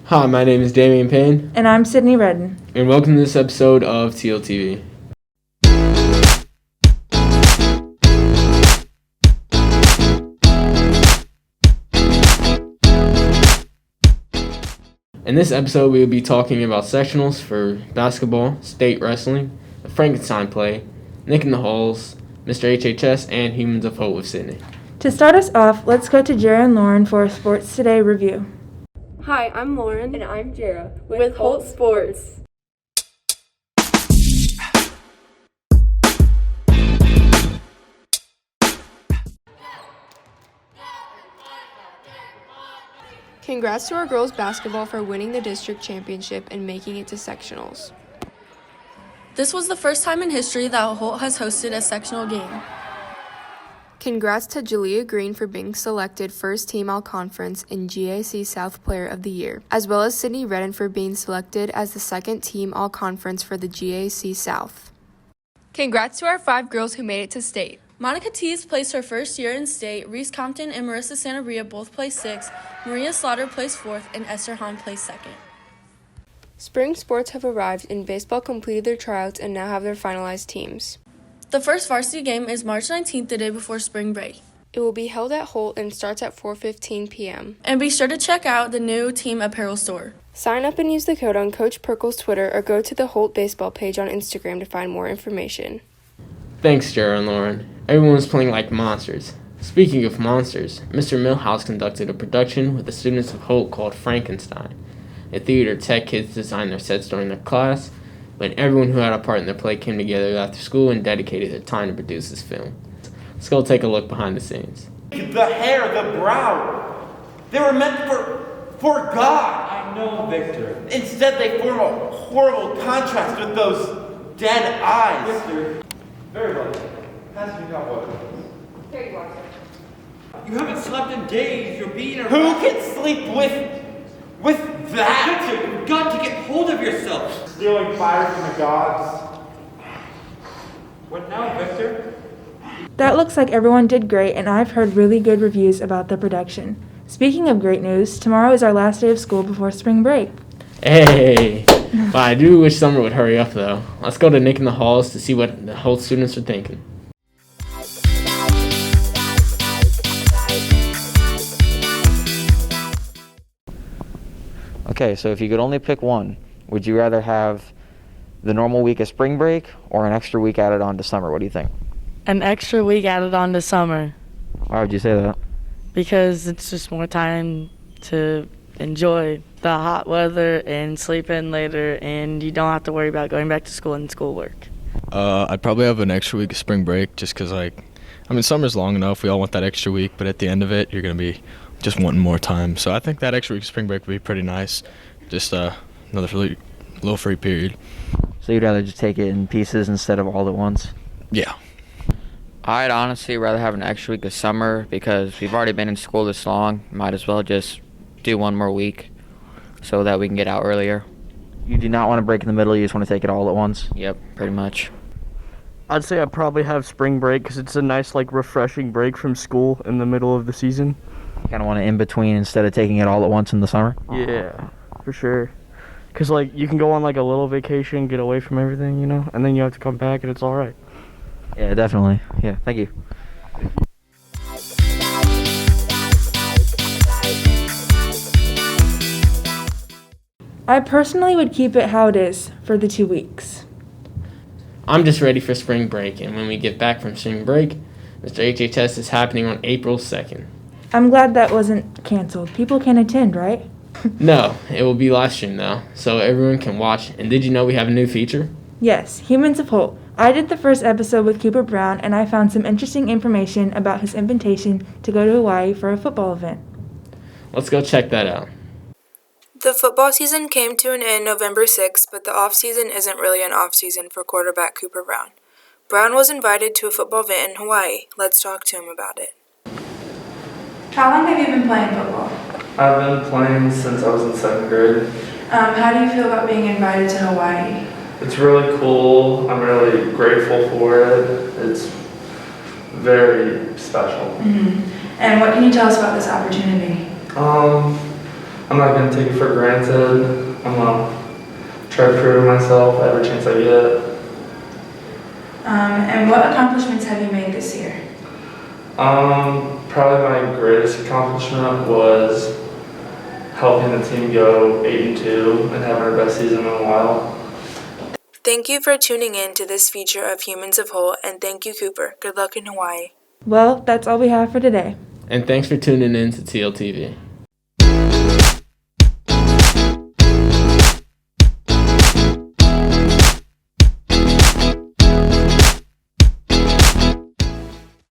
Hi, my name is Damian Payne. And I'm Sydney Redden. And welcome to this episode of TLTV. In this episode, we will be talking about sectionals for basketball, state wrestling, the Frankenstein play, Nick in the Halls, Mr. HHS, and Humans of Holt with Sydney. To start us off, let's go to Jara and Lauren for a Sports Today review. Hi, I'm Lauren. And I'm Jara with Holt Sports. Congrats to our girls basketball for winning the district championship and making it to sectionals. This was the first time in history that Holt has hosted a sectional game. Congrats to Jalea Green for being selected first team all-conference in GAC South Player of the Year, as well as Sydney Redden for being selected as the second team all-conference for the GAC South. Congrats to our 5 girls who made it to state. Monica Tees placed her first year in state, Reese Compton and Marissa Santabria both placed 6th, Maria Slaughter placed 4th, and Esther Hahn placed 2nd. Spring sports have arrived and baseball completed their tryouts and now have their finalized teams. The first varsity game is March 19th, the day before spring break. It will be held at Holt and starts at 4:15 p.m. And be sure to check out the new team apparel store. Sign up and use the code on Coach Perkle's Twitter or go to the Holt baseball page on Instagram to find more information. Thanks, Jara and Lauren. Everyone was playing like monsters. Speaking of monsters, Mr. Millhouse conducted a production with the students of Holt called Frankenstein. The theater tech kids designed their sets during their class, but everyone who had a part in the play came together after school and dedicated their time to produce this film. Let's go take a look behind the scenes. The hair, the brow, they were meant for God. I know, Victor. Instead, they form a horrible contrast with those dead eyes. Victor, very well. Pass me hot water. Here you are, sir. You haven't slept in days. You're being Who can sleep with that? Victor, you've got to get hold of yourself. Stealing fire from the gods. What now, Victor? That looks like everyone did great, and I've heard really good reviews about the production. Speaking of great news, tomorrow is our last day of school before spring break. Hey! But I do wish summer would hurry up, though. Let's go to Nick in the Halls to see what the Holt students are thinking. Okay, so if you could only pick one, would you rather have the normal week of spring break or an extra week added on to summer? What do you think? An extra week added on to summer. Why would you say that? Because it's just more time to enjoy the hot weather and sleep in later, and you don't have to worry about going back to school and schoolwork. I'd probably have an extra week of spring break just because, summer's long enough. We all want that extra week, but at the end of it, you're going to be just wanting more time. So I think that extra week of spring break would be pretty nice. Just another little free period. So you'd rather just take it in pieces instead of all at once? Yeah. I'd honestly rather have an extra week of summer because we've already been in school this long. Might as well just do one more week so that we can get out earlier. You do not want to break in the middle, you just want to take it all at once? Yep, pretty much. I'd say I'd probably have spring break because it's a nice, refreshing break from school in the middle of the season. You kind of want it in between instead of taking it all at once in the summer? Yeah, for sure. Because, you can go on, a little vacation, get away from everything, and then you have to come back and it's all right. Yeah, definitely. Yeah, thank you. I personally would keep it how it is for the 2 weeks. I'm just ready for spring break, and when we get back from spring break, Mr. HHS is happening on April 2nd. I'm glad that wasn't canceled. People can attend, right? No, it will be live streamed though, so everyone can watch. And did you know we have a new feature? Yes, Humans of Holt. I did the first episode with Cooper Brown, and I found some interesting information about his invitation to go to Hawaii for a football event. Let's go check that out. The football season came to an end November 6th, but the off-season isn't really an off-season for quarterback Cooper Brown. Brown was invited to a football event in Hawaii. Let's talk to him about it. How long have you been playing football? I've been playing since I was in 2nd grade. How do you feel about being invited to Hawaii? It's really cool. I'm really grateful for it. It's very special. Mm-hmm. And what can you tell us about this opportunity? I'm not going to take it for granted. I'm going to try to prove myself every chance I get. And what accomplishments have you made this year? Probably my greatest accomplishment was helping the team go 8-2 and having our best season in a while. Thank you for tuning in to this feature of Humans of Holt, and thank you, Cooper. Good luck in Hawaii. Well, that's all we have for today. And thanks for tuning in to TLTV.